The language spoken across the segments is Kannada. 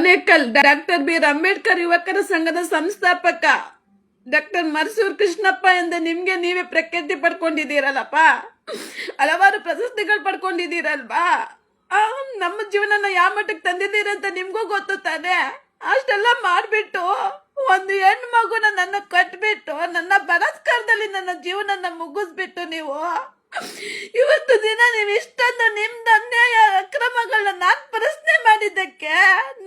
Anekal doctor B R Ambedkar ಯುವಕರ ಸಂಘದ ಸಂಸ್ಥಾಪಕ ಡಾಕ್ಟರ್ ಮರಸೂರು ಕೃಷ್ಣಪ್ಪ ಎಂದು ನಿಮ್ಗೆ ನೀವೇ ಪ್ರಖ್ಯಾತಿ ಪಡ್ಕೊಂಡಿದ್ದೀರಲ್ಲಪ್ಪ, ಹಲವಾರು ಪ್ರಶಸ್ತಿಗಳು ಪಡ್ಕೊಂಡಿದ್ದೀರಲ್ವಾ. ನಮ್ಮ ಜೀವನನ ಯಾವ ಮಟ್ಟಕ್ಕೆ ತಂದಿದ್ದೀರಂತ ನಿಮ್ಗೂ ಗೊತ್ತು ತಾನೆ. ಅಷ್ಟೆಲ್ಲ ಮಾಡ್ಬಿಟ್ಟು ಒಂದು ಹೆಣ್ಣು ಮಗುನ ನನ್ನ ಕಟ್ಬಿಟ್ಟು ನನ್ನ ಬಲಾತ್ಕಾರದಲ್ಲಿ ನನ್ನ ಜೀವನನ ಮುಗಿಸ್ಬಿಟ್ಟು ನೀವು ಇವತ್ತು ದಿನ ನೀವು ಇಷ್ಟೊಂದು ನಿಮ್ದು ಅನ್ಯಾಯ ಅಕ್ರಮಗಳನ್ನ ನಾನ್ ಪ್ರಶ್ನೆ ಮಾಡಿದ್ದಕ್ಕೆ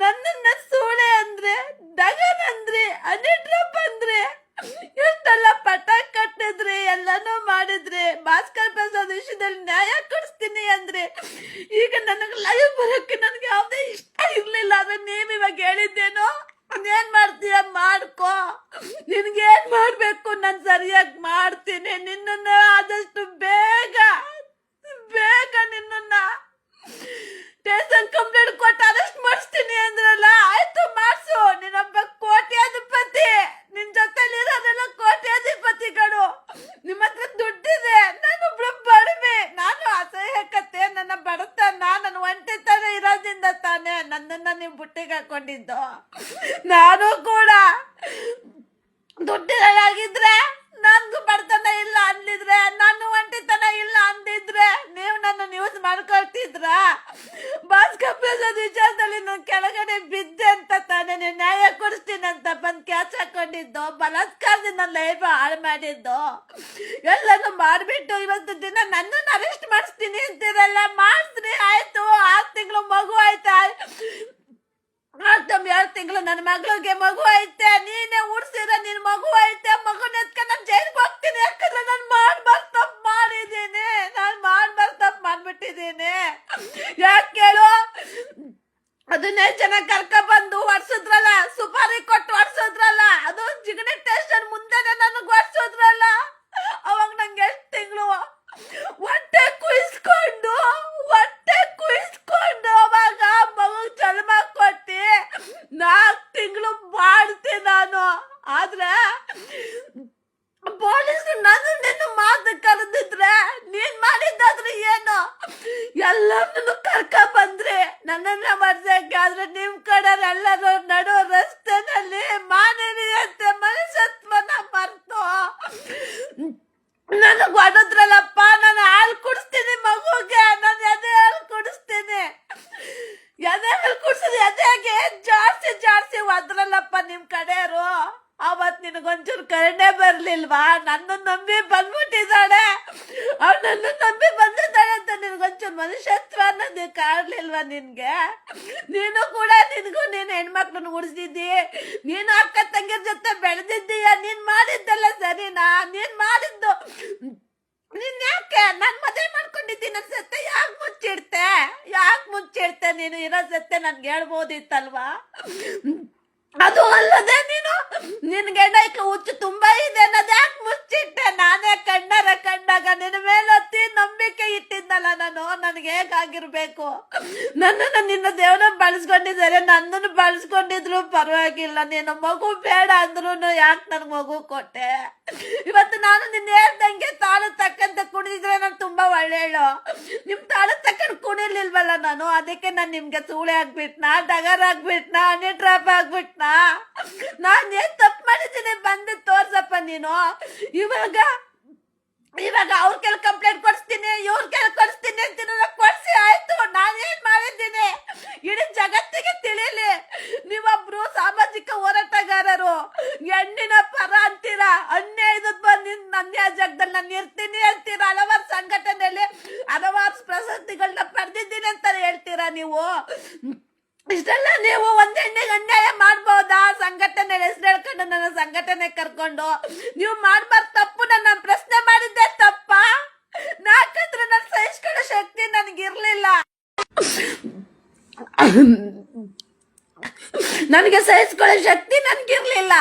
ನನ್ನನ್ನ ಸೂಳೆ ಅಂದ್ರೆ, ಡಗನ್ ಅಂದ್ರೆ, ಅನಿಡ್ರಪ್ ಅಂದ್ರೆ, ಎಷ್ಟೆಲ್ಲ ಪಟ ಕಟ್ಟಿದ್ರಿ, ಎಲ್ಲಾನು ಮಾಡಿದ್ರಿ, ಭಾಸ್ಕರ್ ಪ್ರಸಾದ್ ವಿಷಯದಲ್ಲಿ ನ್ಯಾಯ ಕೊಡಿಸ್ತೀನಿ ಅಂದ್ರೆ ಈಗ ನನಗೆ ಲೈವ್ ಬರೋಕ್ಕೆ ನನಗೆ ಯಾವುದೇ ಇಷ್ಟ ಇರ್ಲಿಲ್ಲ. ಆದ್ರೆ ನೀವ್ ಇವಾಗ ಹೇಳಿದ್ದೇನೋ ಏನ್ ಮಾಡ್ತೀಯ ಮಾಡ್ಕೋ, ನಿನ್ಗೇನ್ ಮಾಡ್ಬೇಕು ನಾನು ಸರಿಯಾಗಿ ಮಾಡ್ತೀನಿ. ನಿನ್ನನ್ನ ಆದಷ್ಟು ಬೇಗ ನಿನ್ನನ್ನ ಸ್ಟೇಷನ್ ಕಂಪ್ಲೇಂಟ್ ಕೊಟ್ಟು ಅರೆಸ್ಟ್ ಮಾಡಿಸ್ತೀನಿ ಅಂದ್ರಲ್ಲ, ಆಯ್ತು ಮಾಡ್ಸು. ನೀನೊಬ್ಬ ಕೋಟ್ಯಾಧಿಪತಿ, ನಿನ್ ಜೊತೆಲಿ ಇರೋದೆಲ್ಲ ಕೋಟ್ಯಾಧಿಪತಿಗಳು, ನಿಮ್ಮ ಹತ್ರ ದುಡ್ಡಿದೆ. ನಾನೊಬ್ಳು ಬಡವೆ, ನಾನು ಅಸಹ್ಯಕತೆ, ನನ್ನ ಬಡತನ, ನನ್ನ ಒಂಟಿತನ ಇರೋದ್ರಿಂದ ತಾನೇ ನನ್ನನ್ನ ನೀವು ಬುಟ್ಟಿಗೆ ಹಾಕೊಂಡಿದ್ದು. ನಾನು ಕೂಡ ದುಡ್ಡಿರಾಗಿದ್ರೆ, ನನ್ಗೂ ಬಡತನ ಇಲ್ಲ ಅಂದಿದ್ರೆ, ನಾನು ಒಂಟಿತನ ಇಲ್ಲ ಅಂದಿದ್ರೆ ನೀವು ನನ್ನ ಯೂಸ್ ಮಾಡ್ಕೊಳ್ತಿದ್ರ. ಭಾಸ್ಕರ್ ಪ್ರಸಾದ್ ವಿಚಾರದಲ್ಲಿ ನಾನು ಕೆಳಗಡೆ ಬಿದ್ದೆ ಅಂತ ತಾನೇ ನೀವು ನ್ಯಾಯ ಕೊಡಿಸ್ತೀನಿ ಅಂತ ಬಂದು ಕ್ಯಾಚ್ ಹಾಕೊಂಡಿದ್ದು, ಬಲಾತ್ಕಾರದಿಂದ ಲೈಫ್ ಹಾಳು ಮಾಡಿದ್ದು, ಎಲ್ಲಾನು ಮಾಡ್ಬಿಟ್ಟು ಇವತ್ತು ದಿನ ನನ್ನನ್ನು ಅರೆಸ್ಟ್ ಮಾಡಿಸ್ತೀನಿ ಅಂತೀರಲ್ಲ. ಮಾಡಿಸ್ರಿ, ಆಯ್ತು. 6 ತಿಂಗಳು ಮಗು ಆಯ್ತಾ, 7 ತಿಂಗಳು ನನ್ನ ಮಗಳಿಗೆ ಮಗು ಐತೆ, ನೀನೇ ಉಡ್ಸಿರ, ನಿನ್ ಮಗು ಐತೆ, ಮಗುನ ಎತ್ಕೊಂಡು ನಾನು ಜೈಲ್ಗೆ ಹೋಗ್ತೀನಿ. ಯಾಕಂದ್ರೆ ನಾನು ಮಾಡ್ಬಾರ್ದು ತಪ್ಪು ಮಾಡಿದ್ದೀನಿ, ಮಾಡ್ಬಿಟ್ಟಿದ್ದೀನಿ. ಯಾಕೆ ಕೇಳು, 15 ಜನ ಕರ್ಕ ಬಂದು ಹೊಡ್ಸಿದ್ರಲ್ಲ, ಸುಪಾರಿ ಕೊಟ್ಟು ಹೊಡ್ಸಿದ್ರಲ್ಲ, ಅದು ಜಿಗಣಿ ಸ್ಟೇಷನ್ ಮುಂದೆನೆ ನನಗೆ ಹೊಡ್ಸಿದ್ರಲ್ಲ. ಅವಾಗ ನಂಗೆ 8 ತಿಂಗಳು ಹೊಟ್ಟೆ ಕುಯಿಸ್ಕೊಂಡು ಅವಾಗ ಮಗು ಜನ್ಮ ಕೊಟ್ಟಿ 4 ತಿಂಗಳು ಮಾಡ್ತೀನಿ ನಾನು. ಆದ್ರೆ ಪೊಲೀಸ್ ನಿನ್ನ ಮಾತು ಕರೆದಿದ್ರೆ ನೀನ್ ಮಾಡಿದ್ದಾದ್ರೆ ಏನು, ಎಲ್ಲರನ್ನು ಕರ್ಕ ಬಂದ್ರಿ ನನ್ನನ್ನ ಮಾಡ್ಸಕ್ಕೆ. ಆದ್ರೆ ನಿಮ್ ಕಡೆ ಎಲ್ಲರೂ ನಡು ರಸ್ತೆನಲ್ಲಿ ಮಾನವೀಯತೆ ಮನುಷ್ಯತ್ವನ ಮರ್ತು ನನಗ್ ಹೊಡೆದ್ರಲ್ಲಪ್ಪ. ನಾನು ಹಾಲು ಕುಡಿಸ್ತೀನಿ ಮಗುಗೆ, ನಾನು ಎದೆ ಹಾಲು ಕುಡಿಸ್ತೀನಿ, ಎದೆ ಹಾಲು ಕುಡಿಸಿದ ಎದೆಗೆ ಜಾಡ್ಸಿ ಒದ್ರಲ್ಲಪ್ಪ ನಿಮ್ ಕಡೆಯವರು. ಅವತ್ ನಿನಗೊಂಚೂರು ಕರುಣೆ ಬರ್ಲಿಲ್ವಾ? ನನ್ನ ನಂಬಿ ಬಂದ್ಬಿಟ್ಟಿದ್ದಾಳೆ, ಅವ್ಳು ನನ್ನ ನಂಬಿ ಬಂದಿದ್ದಾಳೆ ಅಂತ ನಿನಗೊಂಚೂರು ಮನುಷ್ಯತ್ವ ಅನ್ನೋದು ಕಾಡ್ಲಿಲ್ವಾ ನಿನ್ಗೆ? ನೀನು ಕೂಡ ನೀನು ಹೆಣ್ಮಕ್ಳನ್ನ ಉಡ್ಸಿದ್ದಿ, ನೀನು ಅಕ್ಕ ತಂಗಿರ ಜೊತೆ ಬೆಳೆದಿದ್ದೀಯ, ನೀನ್ ಮಾಡಿದ್ದೆಲ್ಲ ಸರಿನಾ? ನೀನ್ ಮಾಡಿದ್ದು ನೀನ್ ಯಾಕೆ ನಾನ್ ಮದುವೆ ಮಾಡ್ಕೊಂಡಿದ್ದೀನಿ ಸತ್ತೆ ಯಾಕೆ ಮುಚ್ಚಿಡ್ತೆ? ನೀನು ಇರೋ ಸತ್ತೆ ನನ್ಗೆ ಹೇಳ್ಬೋದಿತ್ತಲ್ವಾ? ಅದು ಅಲ್ಲದೆ ನಿನ್ಗೆ ಹುಚ್ಚು ತುಂಬಾ ಇದೆ ಅನ್ನೋದು ಯಾಕೆ ಮುಚ್ಚಿಟ್ಟೆ? ನಾನೇ ಕಂಡಾಗ ನಿನ್ನ ಮೇಲತ್ತಿ ನಂಬಿಕೆ ಇಟ್ಟಿದ್ದಲ್ಲ ನಾನು. ನನ್ಗೆ ಹೇಗಾಗಿರ್ಬೇಕು? ನನ್ನನ್ನು ನಿನ್ನ ದೇವ್ರ ಬಳಸ್ಕೊಂಡಿದ್ದಾರೆ, ನನ್ನನ್ನು ಬಳಸ್ಕೊಂಡಿದ್ರು ಪರವಾಗಿಲ್ಲ. ನೀನು ಮಗು ಬೇಡ ಅಂದ್ರು ಯಾಕೆ ನನ್ ಮಗು ಕೊಟ್ಟೆ? ಇವತ್ತು ನಾನು ನಿನ್ನ ಹೇಳ್ದಂಗೆ ತಾಳು ತಕ್ಕಂತ ಕುಣಿದಿದ್ರೆ ನಾನು ತುಂಬಾ ಒಳ್ಳೆಯಳು. ನಿಮ್ ತಾಳು ತಕ್ಕಂಡು ಕುಣಿಲಿಲ್ವಲ್ಲ ನಾನು, ಅದಕ್ಕೆ ನಾನು ನಿಮ್ಗೆ ಸೂಳೆ ಆಗ್ಬಿಟ್ನಾ, ಡಗರ್ ಆಗ್ಬಿಟ್ನಾ, ಹನಿ ಟ್ರಾಪ್ ಆಗ್ಬಿಟ್ನಾ? ನಾನ್ ಏನ್ ತಪ್ಪು ಮಾಡಿದ್ದೀನಿ ಬಂದು ತೋರ್ಸಪ್ಪ ನೀನು. ಇವಾಗ ಅವ್ರ ಕೆಲ ಕಂಪ್ಲೇಂಟ್ ಕೊಡಿಸ್ತೀನಿ, ಇವ್ರ ಕೆಲ ಕೊಡಿಸ್ತೀನಿ ಅಂತೀನಲ್ಲ, ಕೊಡ್ಸಿ ಆಯ್ತು. ನಾನೇನ್ ಮಾಡಿದ್ದೀನಿ ಇಡೀ ಜಗತ್ತಿಗೆ ತಿಳಿಲಿ. ನೀವೊಬ್ರು ಸಾಮಾಜಿಕ ಹೋರಾಟಗಾರರು, ಹೆಣ್ಣಿನ ಪರ ಅಂತೀರಾ, ಅನ್ಯಾಯದ ಅನ್ಯಾಯ ಜಾಗದಲ್ಲಿ ನಾನು ಇರ್ತೀನಿ ಅಂತೀರಾ, ಹಲವಾರು ಸಂಘಟನೆಯಲ್ಲಿ ಹಲವಾರು ಪ್ರಶಸ್ತಿಗಳನ್ನ ಪಡೆದಿದ್ದೀನಿ ಅಂತ ಹೇಳ್ತೀರಾ ನೀವು. ಇಷ್ಟೆಲ್ಲ ನೀವು ಒಂದ್ ಹೆಣ್ಣಿಗೆ ಅನ್ಯಾಯ ಮಾಡ್ಬೋದಾ? ಸಂಘಟನೆ ಹೆಸರು ಹೇಳ್ಕೊಂಡು ನನ್ನ ಸಂಘಟನೆ ಕರ್ಕೊಂಡು ನೀವು ಮಾಡ್ಬಾರ್ದು ತಪ್ಪು. ನನ್ನ ಪ್ರಶ್ನೆ ಮಾಡಿದ್ದೆ ತಪ್ಪ? ಯಾಕಂದ್ರೆ ನನ್ನ ಸಹಿಸ್ಕೊಳ್ಳೋ ಶಕ್ತಿ ನನಗಿರ್ಲಿಲ್ಲ. ನನಗೆ ಸಹಿಸ್ಕೊಳ್ಳೋ ಶಕ್ತಿ ನನ್ಗಿರ್ಲಿಲ್ಲ.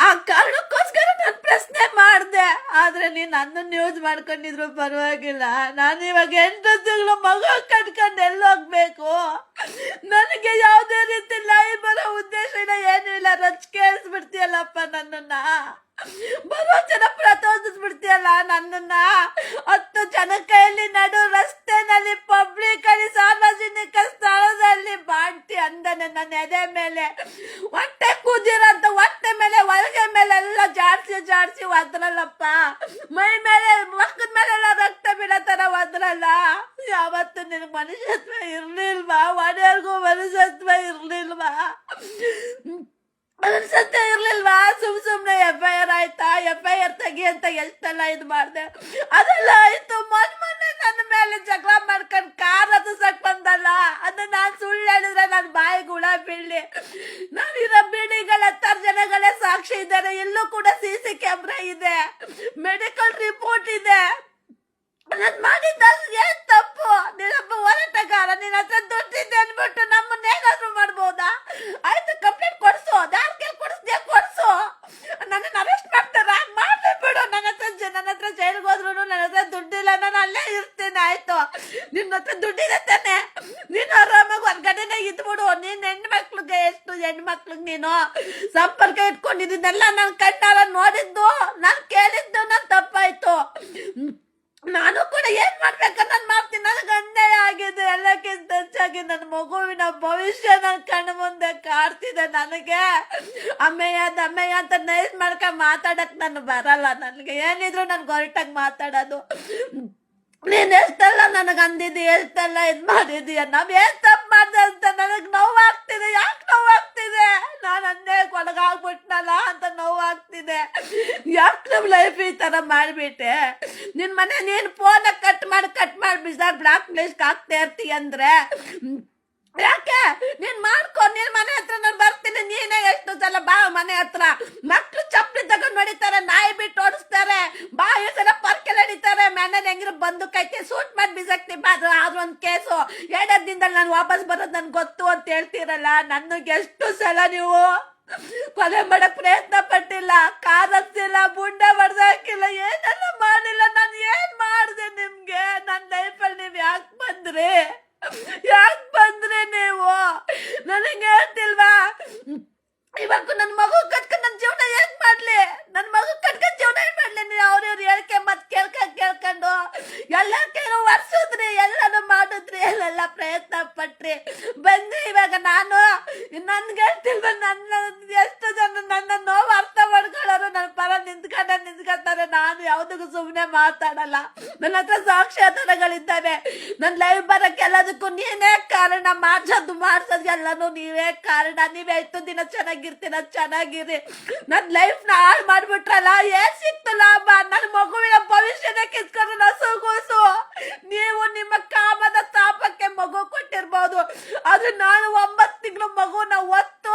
ಆ ಕಾರಣಕ್ಕೋಸ್ಕರ ನಾನು ಪ್ರಶ್ನೆ ಮಾಡಿದೆ. ಆದ್ರೆ ನೀನ್ ನನ್ನನ್ನು ಯೂಸ್ ಮಾಡ್ಕೊಂಡಿದ್ರು ಪರವಾಗಿಲ್ಲ. ನಾನು ಇವಾಗ 8 ತಿಂಗಳು ಮಗು ಕಟ್ಕೊಂಡು ಎಲ್ಲೋಗ್ಬೇಕು? ನನಗೆ ಯಾವುದೇ ರೀತಿ ಲೈವ್ ಬರೋ ಉದ್ದೇಶ ಇಲ್ಲ, ಏನು ಇಲ್ಲ. ರಚ್ ಕೇಳಿಸ್ಬಿಡ್ತೀಯಲ್ಲಪ್ಪ ನನ್ನನ್ನ, ಬರೋ ಜನ ಪ್ರಚೋದಿಸ್ಬಿಡ್ತೀಯಲ್ಲ ನನ್ನನ್ನ. 10 ಜನ ಕೈಯಲ್ಲಿ ನಡು ರಸ್ತೆನಲ್ಲಿ ಪಬ್ಲಿಕ್ ಅಲ್ಲಿ ಸಾರ್ವಜನಿಕ ಸ್ಥಳದಲ್ಲಿ ಬಾಂಟಿ ಅಂದನೆ ನನ್ನ ಎದೆ ಮೇಲೆ ಮೇಲೆ ಹೊಟ್ಟೆ ಕೂದಿರಂತ ಹೊಟ್ಟೆ ಮೇಲೆ ಹೊರಗೆ ಮೇಲೆ ಎಲ್ಲ ಜಾಡ್ಸಿ ಒದ್ರಲ್ಲಪ್ಪ. ಮೈ ಮೇಲೆ ಮಕ್ಕದ ಮೇಲೆಲ್ಲ ರಕ್ತ ಬೀಳತರ ಒದ್ರಲ್ಲ. ಯಾವತ್ತು ನಿನ್ ಮನುಷ್ಯತ್ವ ಇರ್ಲಿಲ್ವಾ? ಒಡೆಯರ್ಗೂ ಮನುಷ್ಯತ್ವ ಇರ್ಲಿಲ್ವಾ? ಸತ್ಯ ಇರ್ಲಿಲ್ವಾ? ಸುಮ್ನೆ FIR ಆಯ್ತಾ? FIR ತೆಗಿ ಅಂತ ಎಷ್ಟೆಲ್ಲ ಇದು ಮಾಡ್ದೆ. ಅದೆಲ್ಲ ಆಯ್ತು. ಮೊನ್ನೆ ನನ್ನ ಮೇಲೆ ಜಗಳ ಮಾಡ್ಕೊಂಡ್ ಕಾರ್ ಹತ್ತಸಕ್ ಬಂದಲ್ಲ, ಅದು ನಾನ್ ಸುಳ್ಳು ಹೇಳಿದ್ರೆ ನನ್ನ ಬಾಯಿಗೆ ಹುಳ ಬೀಳ್ಲಿ. ನಾನಿರೋ ಬಿಡಿಗಳ 10 ಜನಗಳೇ ಸಾಕ್ಷಿ ಇದ್ದಾರೆ. ಎಲ್ಲೂ ಕೂಡ CC ಕ್ಯಾಮ್ರಾ ಇದೆ, ಮೆಡಿಕಲ್ ರಿಪೋರ್ಟ್ ಇದೆ. ನಾನ್ ಮಾಡಿದ್ದ ಏನ್ ತಪ್ಪು? ನೀನೊಬ್ಬ ಹೋರಾಟಗಾರ, ನಿನ್ನ ಹತ್ರ ದುಡ್ಡಿದೆ ಅನ್ಬಿಟ್ಟು ನಮ್ಮನ್ನೇನಾದ್ರೂ ಮಾಡ್ಬೋದಾ? ಆಯ್ತು, ಕಂಪ್ಲೇಂಟ್ ಕೊಡ್ಸು. ಯಾರ್ಗೆಲ್ ಕೊಡಿಸ್ದೆ ಕೊಡ್ಸು. ನನ್ನ ಅರೆಸ್ಟ್ ಮಾಡ್ತಾರ? ಮಾಡ್ಲಿ ಬಿಡು. ನನ್ನ ಹತ್ರ ಜೈಲ್ಗೆ ಹೋದ್ರು ನನ್ನ ಹತ್ರ ದುಡ್ಡಿಲ್ಲ, ನಾನು ಅಲ್ಲೇ ಇರ್ತೇನೆ. ಆಯ್ತು, ನಿನ್ನ ಹತ್ರ ದುಡ್ಡಿದೆ ತಾನೆ, ನೀನು ಆರಾಮಾಗಿ ಹೊರ್ಗಡೆನೆ ಇದ್ಬಿಡು. ನೀನ್ ಹೆಣ್ಮಕ್ಳಿಗೆ ಎಷ್ಟು ಹೆಣ್ಮಕ್ಳಿಗೆ ನೀನು ಸಂಪರ್ಕ ಇಟ್ಕೊಂಡಿದ್ದೆಲ್ಲ ನಾನು ಕಣ್ಣಾರ ನೋಡಿದ್ದು, ನಾನು ಕೇಳಿದ್ದು, ನಾನು ತಪ್ಪಾಯ್ತು. ನಾನು ಕೂಡ ಏನ್ ಮಾಡ್ಬೇಕಂತ ನಾನು ಮಾಡ್ತೀನಿ. ನನಗೆ ಅನ್ಯಾಯ ಆಗಿದೆ. ಎಲ್ಲಕ್ಕಿಂತ ಹೆಚ್ಚಾಗಿ ನನ್ನ ಮಗುವಿನ ಭವಿಷ್ಯ ನನ್ನ ಕಣ್ಣು ಮುಂದೆ ಕಾಡ್ತಿದೆ. ನನಗೆ ಅಮ್ಮೆಯ ಅಂತ ನೈಸ್ ಮಾಡ್ಕೊಂಡ್ ಮಾತಾಡಕ್ ನಾನು ಬರಲ್ಲ. ನನಗೆ ಏನಿದ್ರು ನನ್ಗೆ ಹೊರಟಾಗಿ ಮಾತಾಡೋದು. ನೀನ್ ಎಷ್ಟೆಲ್ಲ ನನಗ್ ಅಂದಿದ್ದಿ, ಎಷ್ಟೆಲ್ಲ ಇದ್ ಮಾಡಿದೀಯ. ನಾವ್ ಏನ್ ತಪ್ಪು ಮಾಡ್ದೆ ಅಂತ ನನಗ್ ನೋವಾಗ್ತಿದೆ. ಯಾಕೆ ನೋವಾಗ್ತಿದೆ? ನಾನು ಅನ್ಯಾಯಕ್ಕೆ ಒಳಗಾಗ್ಬಿಟ್ನಲ್ಲ ಅಂತ ನೋವಾಗ್ತಿದೆ. ಯಾಕೆ ನಮ್ ಲೈಫ್ ಈ ತರ ಮಾಡ್ಬಿಟ್ಟೆ? ನಿನ್ ಮನೆ ನೀನ್ ಫೋನ್ ಕಟ್ ಮಾಡಿ ಬಿಸಾರ್ ಬ್ಲಾಕ್ ಲಿಸ್ಟ್ ಆಗ್ತಾ ಇರ್ತೀಯ ಅಂದ್ರೆ ಯಾಕೆ? ನೀನ್ ಮಾಡ್ಕೊ. ನೀನ್ ಮನೆ ಹತ್ರ ನಾನು ಬರ್ತೀನಿ. ನೀನೇ ಎಷ್ಟು ಸಲ ಬಾ ಮನೆ ಹತ್ರ. ಮಕ್ಳು ಚಪ್ಪಲಿ ತಗೊಂಡ್ ನಡೀತಾರೆ, ನಾಯಿ ಬಿಟ್ಟು ಓಡಿಸ್ತಾರೆ, ಬಾ ಸಲ ಪರ್ಕೆಲ್ ನಡೀತಾರೆ. ಮನೇಲಿ ಹೆಂಗಿರೋ ಬಂದು ಕೈಗೆ ಸೂಟ್ ಮಾಡಿ ಬಿಸಾಕ್ತಿ ಬಾ. ಆದ್ರೂ ಒಂದ್ ಕೇಸು 2 ದಿನದಲ್ಲಿ ನಾನು ವಾಪಸ್ ಬರೋದು ನನ್ಗೆ ಗೊತ್ತು ಅಂತ ಹೇಳ್ತೀರಲ್ಲ. ನನಗೆ ಎಷ್ಟು ಸಲ ನೀವು ಕೊಲೆ ಮಾಡಕ್ ಪ್ರಯತ್ನ ಪಟ್ಟಿಲ್ಲ, ಕಾರ್ ಹತ್ತಿಲ್ಲ, ಬುಂಡೆ ಹೊಡೆದಾಕಿಲ್ಲ, ಏನೆಲ್ಲ ಮಾಡಿಲ್ಲ. ನಾನು ಏನ್ ಮಾಡಿದೆ ನಿಮ್ಗೆ? ನನ್ನ ಲೈಫಲ್ಲಿ ನೀವ್ ಯಾಕೆ ಬಂದ್ರಿ ನೀವು? ನನಗೆ ಹೇಳ್ತಿಲ್ವಾ? ಇವಾಗ ನನ್ನ ಮಗು ಕಟ್ಕೊಂಡು ನನ್ನ ಜೀವನ ಹೇಗ್ ಮಾಡ್ಲಿ? ನನ್ನ ಮಗು ಕಟ್ಕೊಂಡು ಜೀವನ ಏನ್ ಮಾಡ್ಲಿ? ನೀವು ಅವ್ರವ್ರು ಹೇಳಿಕೆ ಮತ್ ಕೇಳ್ಕೊಂಡು ಎಲ್ಲ ಕೆಲವು ವರ್ಷದ್ರಿ, ಎಲ್ಲಾನು ಮಾಡಿದ್ರಿ, ಎಲ್ಲೆಲ್ಲ ಪ್ರಯತ್ನ ಪಟ್ರಿ, ಬಂದ್ರಿ. ಇವಾಗ ನಾನು ನನ್ಗೆ ಹೇಳ್ತಿಲ್ವ? ನನ್ನ ಎಷ್ಟು ಜನ ನನ್ನ ನೋವು ಅರ್ಥ ಮಾಡ್ಕೊಳ್ಳೋರು ನನ್ನ ಪರ ನಿಂತ್ಕೊಂತಾರೆ. ನಾನು ಯಾವ್ದಕ್ಕೂ ಸುಮ್ನೆ ಮಾತಾಡಲ್ಲ. ನನ್ನ ಹತ್ರ ಸಾಕ್ಷ್ಯಾಧಾರಗಳಿದ್ದಾವೆ. ನನ್ನ ಲೈವ್ ಬರಕ್ಕೆ ಎಲ್ಲದಕ್ಕೂ ನೀನೇ ಕಾರಣ. ಮಾಡ್ಸೋದು ಎಲ್ಲಾನು ನೀವೇ ಕಾರಣ. ನೀವೇ ಎಷ್ಟು ದಿನ ಚೆನ್ನಾಗಿರಿ. ನನ್ ಲೈಫ್ ನ ಹಾಳು ಮಾಡ್ಬಿಟ್ರಲ್ಲ. ಏನ್ ಸಿಕ್ತು ಲಾಭ? ನನ್ನ ಮಗುವಿನ ಭವಿಷ್ಯನ ಕಿತ್ಕೊಂಡು ನಸುಗೂಸು. ನೀವು ನಿಮ್ಮ ಕಾಮದ ತಾಪಕ್ಕೆ ಮಗು ಕೊಟ್ಟಿರ್ಬೋದು, ಆದ್ರೆ ನಾನು 9 ತಿಂಗಳು ಮಗುನ ಒತ್ತು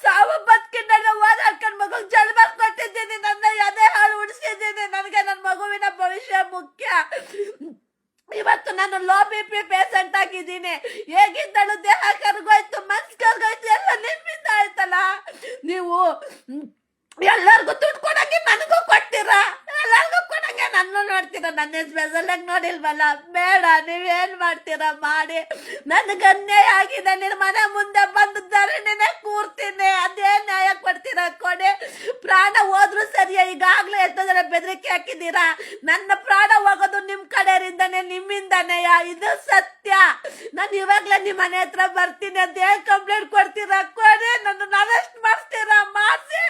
ಸಾವು ಬದುಕಿನೆಲ್ಲ ಓದಾಡ್ಕೊಂಡು ಮಗು ಜನ್ಮ ಕೊಟ್ಟಿದ್ದೀನಿ. ನನ್ನ ಎದೆ ಹಾಳು ಉಳಿಸಿದ್ದೀನಿ. ನನಗೆ ನನ್ನ ಮಗುವಿನ ಭವಿಷ್ಯ ಮುಖ್ಯ. ಇವತ್ತು ನಾನು ಲೋ BP ಪೇಷಂಟ್ ಆಗಿದ್ದೀನಿ. ಹೇಗಿದ್ದಳು? ದೇಹ ಕರ್ಗೋಯ್ತು, ಮನ್ಸು ಕರ್ಗೋಯ್ತು, ಎಲ್ಲ ನಿಮ್ಮಿಂದ ಆಯ್ತಲ್ಲ. ನೀವು ಎಲ್ಲರಿಗೂ ದುಡ್ಡು ಕೊಡಂಗೆ ನನಗೂ ಕೊಡ್ತೀರಾ, ಎಲ್ಲರಿಗೂ ಕೊಡಂಗೆ ನನ್ನ ನೋಡ್ತೀರಾ. ನನ್ನ ಸ್ಪೆಷಲ್ ಆಗಿ ನೋಡಿಲ್ವಲ್ಲ? ಬೇಡ, ನೀವೇನ್ ಮಾಡ್ತೀರಾ ಮಾಡಿ. ನನ್ಗೆ ಅನ್ಯಾಯ ಆಗಿದೆ. ನಿನ್ನ ಮನೆ ಮುಂದೆ ಬಂದು ಧರಣಿನೇ ಕೂರ್ತೀನಿ. ಅದೇ ನ್ಯಾಯ ಕೊಡ್ತೀರಾ ಕೊಡಿ. ಪ್ರಾಣ ಹೋದ್ರು ಸರಿಯಾ. ಈಗಾಗ್ಲೇ ಎಷ್ಟೋ ಜನ ಬೆದರಿಕೆ ಹಾಕಿದ್ದೀರಾ. ನನ್ನ ಪ್ರಾಣ ಹೋಗೋದು ನಿಮ್ ಕಡೆಯಿಂದಾನೆ, ನಿಮ್ಮಿಂದಾನೆ. ಇದು ಸತ್ಯ. ನಾನು ಇವಾಗ್ಲೇ ನಿಮ್ ಮನೆ ಹತ್ರ ಬರ್ತೀನಿ. ಅದೇನ್ ಕಂಪ್ಲೇಂಟ್ ಕೊಡ್ತೀರಾ ಕೊಡಿ. ನನ್ನ ಅರೆಸ್ಟ್ ಮಾಡಿಸ್ತೀರಾ ಮಾಡಿಸಿ.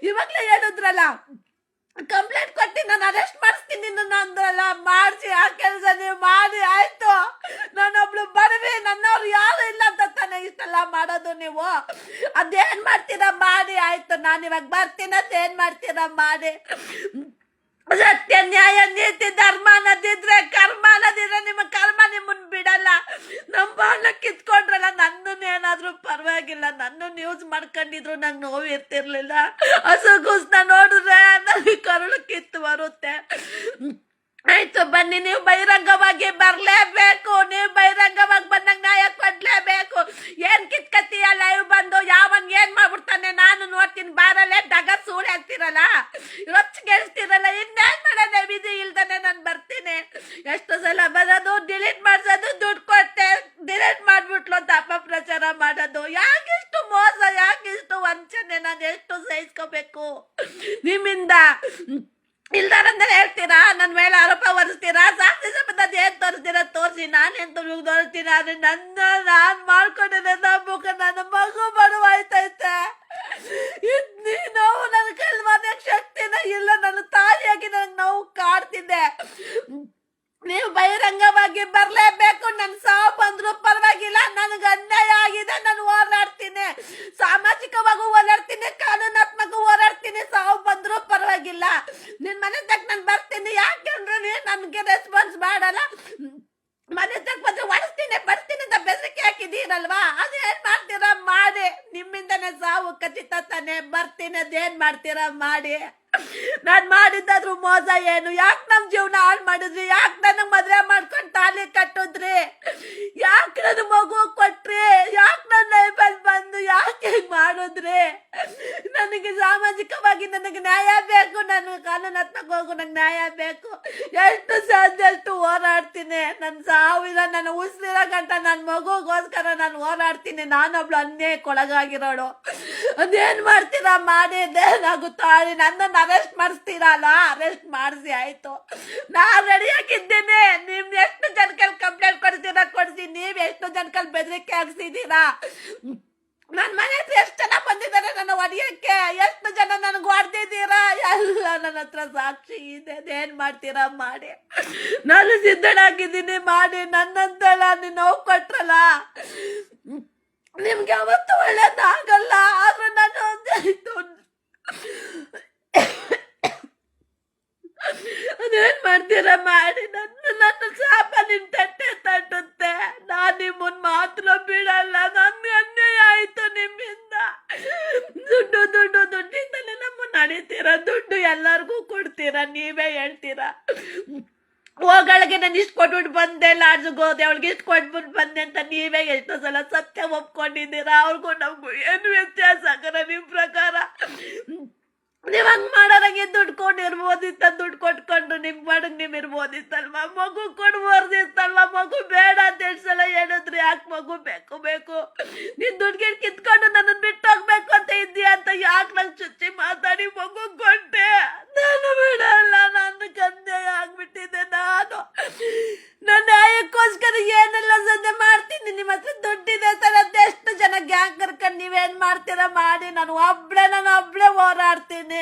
ಇವಾಗ್ಲೇ ಹೇಳಿದ್ರಲ್ಲ, ಕಂಪ್ಲೇಂಟ್ ಕೊಟ್ಟಿ ನಾನು ಅರೆಸ್ಟ್ ಮಾಡಿಸ್ತೀನಿ ಅಂದ್ರಲ್ಲ, ಮಾಡಿಸಿ. ಆ ಕೆಲಸ ನೀವು ಮಾಡಿ ಆಯ್ತು. ನಾನೊಬ್ಳು ಬಡವಿ, ನನ್ನವ್ರು ಯಾರು ಇಲ್ಲ ಅಂತ ತಾನೆ ಇಷ್ಟೆಲ್ಲ ಮಾಡೋದು ನೀವು. ಅದೇನ್ ಮಾಡ್ತೀರಾ ಮಾಡಿ ಆಯ್ತು. ನಾನು ಇವಾಗ ಬರ್ತೀನಿ. ಅದೇನ್ ಮಾಡ್ತೀರಾ ಮಾಡಿ. ಸತ್ಯ, ನ್ಯಾಯ, ನೀತಿ, ಧರ್ಮ ಅನ್ನೋದಿದ್ರೆ, ಕರ್ಮ ಅನ್ನೋದಿದ್ರೆ ನಿಮ್ಮ ಕರ್ಮ ನಿಮ್ಮನ್ ಬಿಡಲ್ಲ. ನಮ್ಮ ಕಿತ್ಕೊಂಡ್ರಲ್ಲ, ನನ್ನನ್ನೇನಾದ್ರೂ ಪರವಾಗಿಲ್ಲ. ನನ್ನ ನ್ಯೂಸ್ ಮಾಡ್ಕೊಂಡಿದ್ರು ನಂಗೆ ನೋವು ಇರ್ತಿರ್ಲಿಲ್ಲ. ಹಸುಗೂಸ್ನ ನೋಡಿದ್ರೆ ನನಗೆ ಕರುಳು ಕಿತ್ತು ಬರುತ್ತೆ. ಆಯ್ತು, ಬನ್ನಿ. ನೀವು ಬಹಿರಂಗವಾಗಿ ಬರ್ಲೇಬೇಕು. ನೀವು ಬಹಿರಂಗವಾಗಿ ಬಂದಾಗ ನ್ಯಾಯ ಕೊಡ್ಲೇಬೇಕು. ಏನ್ ಕಿತ್ಕತ್ತೀಯ ಲೈವ್ ಬಂದು? ಯಾವನ್ ಏನ್ ಮಾಡ್ಬಿಡ್ತಾನೆ ನಾನು ನೋಡ್ತೀನಿ. ಬಾರಲ್ಲೇ ಡಗ ಸೂಳೆ ಅಂತೀರಲ್ಲ, ರೊಚ್ಚ ಗೆಲ್ಸ್ತಿರಲ್ಲ. ಇನ್ನೇನ್ ಮಾಡೋಣ? ವಿಧಿ ಇಲ್ದಾನೆ ನಾನು ಬರ್ತೀನಿ. ಎಷ್ಟು ಸಲ ಬರೋದು, ಡಿಲೀಟ್ ಮಾಡ್ಸೋದು, ದುಡ್ಡು ಕೊಟ್ಟೆ ಡಿಲೀಟ್ ಮಾಡ್ಬಿಟ್ಲು ಅಂತ ಅಪಪ್ರಚಾರ ಮಾಡೋದು. ಯಾಕಿಷ್ಟು ಮೋಸ, ಯಾಕಿಷ್ಟು ವಂಚನೆ? ನಾನು ಎಷ್ಟು ಸಹಿಸ್ಕೋಬೇಕು ನಿಮ್ಮಿಂದ? ಇಲ್ದಾರಂದ್ರೆ ಹೇಳ್ತೀರಾ, ನನ್ನ ಮೇಲೆ ಆರೋಪ ಹೊರಿಸ್ತೀರಾ, ಸಾಕ್ಷಿ ಸಂಬಂಧ ಅದೇನ್ ತೋರಿಸ್ತೀರ ತೋರಿಸಿ, ನಾನೇನ್ ತೋರಿಸ್ತೀನಿ. ಆದ್ರೆ ನಾನ್ ಮಾಡ್ಕೊಂಡಿದ್ದೆ ನಂಬುಕ ನನ್ನ ಮಗು ಬಡವಾಯ್ತೈತೆ. ನೋವು ನನ್ನ ಕೈಲಿ ಮನೆಯಕ್ ಶಕ್ತಿನ ಇಲ್ಲ. ನನ್ನ ತಾಯಿಯಾಗಿ ನನಗೆ ನೋವು ಕಾಡ್ತಿದ್ದೆ. ನೀವು ಬಹಿರಂಗವಾಗಿ ಬರ್ಲೇಬೇಕು. ನನ್ ಸಾವು ಬಂದ್ರು ಪರವಾಗಿಲ್ಲ, ನನಗೆ ಅನ್ಯಾಯ ಆಗಿದೆ, ನಾನು ಹೋರಾಡ್ತೀನಿ, ಸಾಮಾಜಿಕವಾಗಿ ಹೋರಾಡ್ತೀನಿ, ಕಾನೂನಾತ್ಮಕ ಹೋರಾಡ್ತೀನಿ. ಸಾವು ಬಂದ್ರು ಪರವಾಗಿಲ್ಲ, ನಿನ್ ಮನೆ ತಕ್ಕ ನಾನು ಬರ್ತೀನಿ. ಯಾಕಂದ್ರೆ ನನ್ಗೆ ರೆಸ್ಪಾನ್ಸ್ ಮಾಡಲ್ಲ. ಮನೆ ತಕ್ಕ ಬಂದ್ರೆ ಬರ್ತೀನಿ ಅಂತ ಬೆದರಿಕೆ ಹಾಕಿದೀರಲ್ವಾ, ಅದೇನ್ ಮಾಡ್ತೀರಾ ಮಾಡಿ. ನಿಮ್ಮಿಂದನೇ ಸಾವು ಖಚಿತ ತಾನೆ. ಬರ್ತೀನಿ, ಅದೇನ್ ಮಾಡ್ತೀರಾ ಮಾಡಿ. ನಾನ್ ಮಾಡಿದ್ದಾದ್ರು ಮೋಸ ಏನು? ಯಾಕೆ ನಮ್ ಜೀವನ ಹಾಳು ಮಾಡಿದ್ರಿ? ಯಾಕೆ ನನಗ್ ಮದ್ವೆ ಮಾಡ್ಕೊಂಡ್ ತಾಲಿ ಕಟ್ಟಿದ್ರಿ? ಯಾಕೆ ನನ್ ಮಗು ಕೊಟ್ರಿ? ಯಾಕೆ ನನ್ನ ಲೈಫಲ್ಲಿ ಬಂದು ಯಾಕೆ ಮಾಡಿದ್ರಿ? ನನಗೆ ಸಾಮಾಜಿಕವಾಗಿ ನನಗೆ ನ್ಯಾಯ ಬೇಕು, ನಾನು ಕಾನೂನಾತ್ಮಕ ಹೋಗು, ನಂಗೆ ನ್ಯಾಯ ಬೇಕು. ಎಷ್ಟು ಸಾಧ್ಯ ಅಷ್ಟು ಹೋರಾಡ್ತೀನಿ. ನನ್ನ ಸಾವಿರ ನನ್ನ ಉಸಿರಿರೋ ಗಂಟ ನನ್ನ ಮಗುಗೋಸ್ಕರ ನಾನು ಹೋರಾಡ್ತೀನಿ. ನಾನೊಬ್ಳು ಅನ್ಯಾಯಕ್ಕೊಳಗಾಗಿರೋಳು. ಅದೇನ್ ಮಾಡ್ತೀರಾ ಮಾಡಿ. ಏನಾಗುತ್ತಾಳಿ. ನನ್ನನ್ನು ಅರೆಸ್ಟ್ ಮಾಡಿಸ್ತೀರಲ್ಲ, ಅರೆಸ್ಟ್ ಮಾಡಿಸಿ ಆಯ್ತು, ನಾ ರೆಡಿ ಆಗಿದ್ದೇನೆ. ನೀವ್ ಎಷ್ಟು ಜನಕಲ್ಲಿ ಕಂಪ್ಲೇಂಟ್ ಕೊಡ್ತೀರಾ ಕೊಡ್ಸಿ. ನೀವ್ ಎಷ್ಟು ಜನಕಲ್ಲಿ ಬೆದರಿಕೆ ಹಾಕ್ಸಿದೀರಾ. ನನ್ ಮನೆ ಹತ್ರ ಎಷ್ಟು ಜನ ಬಂದಿದ್ದಾರೆ ನನ್ನ ಹೊಡಿಯಕ್ಕೆ, ಎಷ್ಟು ಜನ ನನ್ಗೆ ಹೊಡೆದಿದ್ದೀರಾ, ಎಲ್ಲ ನನ್ನ ಹತ್ರ ಸಾಕ್ಷಿ ಇದೆ. ಅದೇನ್ ಮಾಡ್ತೀರಾ ಮಾಡಿ. ನಾನು ಸಿದ್ಧನಾಗಿದ್ದೀನಿ ಮಾಡಿ. ನನ್ನಂತಲ್ಲ ನೀನ್ ನೋವು ಕೊಟ್ರಲ್ಲ, ನಿಮ್ಗೆ ಯಾವತ್ತು ಒಳ್ಳೇದಾಗಲ್ಲ. ಆದ್ರೂ ನಾನು ಅದೇನ್ ಮಾಡ್ತೀರಾ ಮಾಡಿ. ನನ್ನ ಶಾಪ ನಿನ್ ತಟ್ಟುತ್ತೆ. ನಾನ್ ನಿಮ್ಮನ್ ಮಾತ್ರ ಬಿಡಲ್ಲ. ನನ್ಗೆ ಅನ್ಯಾಯ ಆಯ್ತು ನಿಮ್ಮಿಂದ. ದುಡ್ಡಿಂದಲೇ ನಮ್ಮ ನಡೀತೀರಾ. ದುಡ್ಡು ಎಲ್ಲರಿಗೂ ಕೊಡ್ತೀರಾ, ನೀವೇ ಹೇಳ್ತೀರಾ. ಹೋಗಳಿಗೆ ನಾನು ಇಷ್ಟು ಕೊಟ್ಬಿಟ್ಟು ಬಂದೆ, ಲಾಡ್ಜ್ಗೆ ಹೋದೆ, ಅವಳಿಗೆ ಇಷ್ಟು ಕೊಟ್ಬಿಟ್ಟು ಬಂದೆ ಅಂತ ನೀವೇ ಎಷ್ಟೋ ಸಲ ಸತ್ಯ ಒಪ್ಕೊಂಡಿದ್ದೀರಾ. ಅವ್ರಿಗೂ ನಮಗೂ ಏನು ವ್ಯತ್ಯಾಸ ಆಗಲ್ಲ ನಿಮ್ ಪ್ರಕಾರ? ನೀವ್ ಹಂಗ್ ಮಾಡೋರಂಗೆ ದುಡ್ಡು ಕೊಂಡಿರ್ಬೋದಿತ್ತ, ದುಡ್ಡು ಕೊಟ್ಕೊಂಡು ನಿಮ್ ಮಾಡಂಗ್ ನೀವ್ ಇರ್ಬೋದಿತ್ತಲ್ವಾ. ಮಗು ಕೊಡ್ಬೋದಿತ್ತಲ್ವಾ. ಮಗು ಬೇಡ ಅಂತ ಎಷ್ಟು ಸಲ ಹೇಳಿದ್ರಿ. ಯಾಕೆ ಮಗು ಬೇಕು? ನೀನ್ ದುಡ್ಡು ಕಿತ್ಕೊಂಡು ನನ್ನ ಬಿಟ್ಟು ಹೋಗ್ಬೇಕು ಅಂತ ಇದ್ದೀಯ ಅಂತ ಯಾಕೆ ನಂಗೆ ಚುಚ್ಚಿ ಮಾತಾಡಿ ಮಗು ಕೊಟ್ಟೆ? ನಾನು ಬಿಡಲ್ಲ. ನನ್ನ ಕನ್ಯೆ ಆಗ್ಬಿಟ್ಟಿದೆ. ನಾನು ನನ್ನ ನ್ಯಾಯಕ್ಕೋಸ್ಕರ ಏನೆಲ್ಲ ಸದ್ಯ ಮಾಡ್ತೀನಿ. ನಿಮ್ಮ ಹತ್ರ ದುಡ್ಡಿದೆ ಸರ್, ಅದೆಷ್ಟು ಜನ ಗ್ಯಾಂಗ್ ಕರ್ಕೊಂಡು ನೀವೇನ್ ಮಾಡ್ತೀರಾ ಮಾಡಿ. ನಾನು ಒಬ್ಳೆ ಹೋರಾಡ್ತೀನಿ.